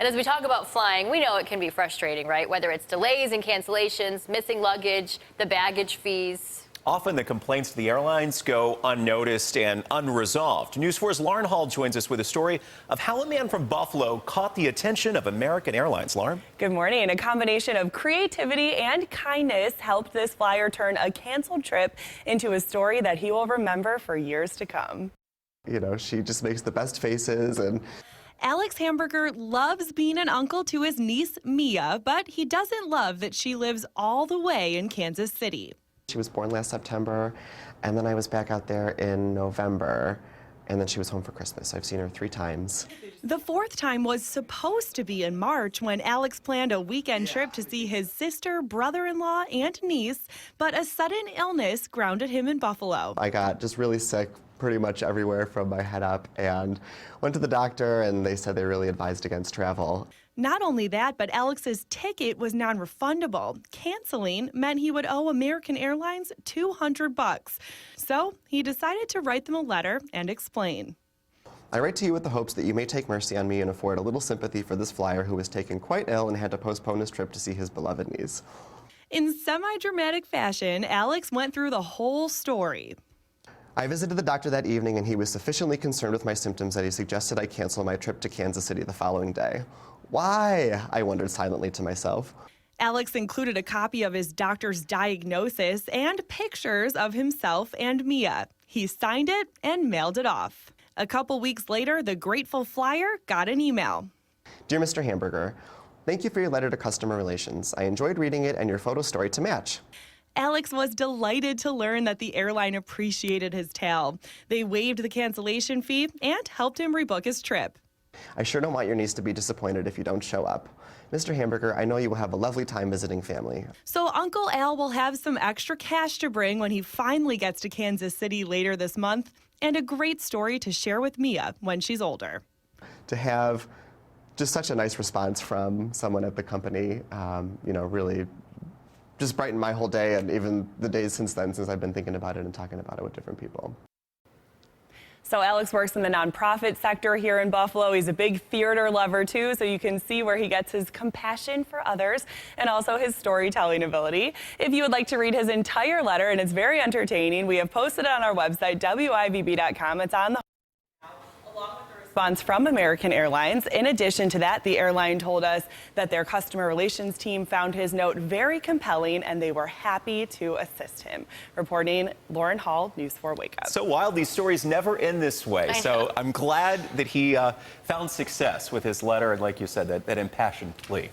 And as we talk about flying, we know it can be frustrating, right? Whether it's delays and cancellations, missing luggage, the baggage fees. Often the complaints to the airlines go unnoticed and unresolved. News 4's Lauren Hall joins us with a story of how a man from Buffalo caught the attention of American Airlines. Lauren? Good morning. A combination of creativity and kindness helped this flyer turn a canceled trip into a story that he will remember for years to come. You know, she just makes the best faces. And Alex Hamburger loves being an uncle to his niece, Mia, but he doesn't love that she lives all the way in Kansas City. she was born last September, and then I was back out there in November, and then she was home for Christmas. So I've seen her 3 times. The 4th time was supposed to be in March when Alex planned a weekend trip to see his sister, brother-in-law, and niece, but a sudden illness grounded him in Buffalo. I got just really sick pretty much everywhere from my head up and went to the doctor, and they said they really advised against travel. Not only that, but Alex's ticket was non-refundable. Canceling meant he would owe American Airlines $200. So he decided to write them a letter and explain. I write to you with the hopes that you may take mercy on me and afford a little sympathy for this flyer who was taken quite ill and had to postpone his trip to see his beloved niece. In semi-dramatic fashion, Alex went through the whole story. I visited the doctor that evening, and he was sufficiently concerned with my symptoms that he suggested I cancel my trip to Kansas City the following day. Why? I wondered silently to myself. Alex included a copy of his doctor's diagnosis and pictures of himself and Mia. He signed it and mailed it off. A couple weeks later, the grateful flyer got an email. Dear Mr. Hamburger, thank you for your letter to customer relations. I enjoyed reading it and your photo story to match. Alex was delighted to learn that the airline appreciated his tale. They waived the cancellation fee and helped him rebook his trip. I sure don't want your niece to be disappointed if you don't show up. Mr. Hamburger, I know you will have a lovely time visiting family. So Uncle Al will have some extra cash to bring when he finally gets to Kansas City later this month, and a great story to share with Mia when she's older. To have just such a nice response from someone at the company, you know, really just brightened my whole day, and even the days since then, since I've been thinking about it and talking about it with different people. So Alex works in the nonprofit sector here in Buffalo. He's a big theater lover too, so you can see where he gets his compassion for others and also his storytelling ability. If you would like to read his entire letter, and it's very entertaining, we have posted it on our website, WIVB.com. It's on the along with the response from American Airlines. In addition to that, the airline told us that their customer relations team found his note very compelling and they were happy to assist him. Reporting, Lauren Hall, News 4 Wake Up. So wild, these stories never end this way. So I'm glad that he found success with his letter and, like you said, that impassioned plea.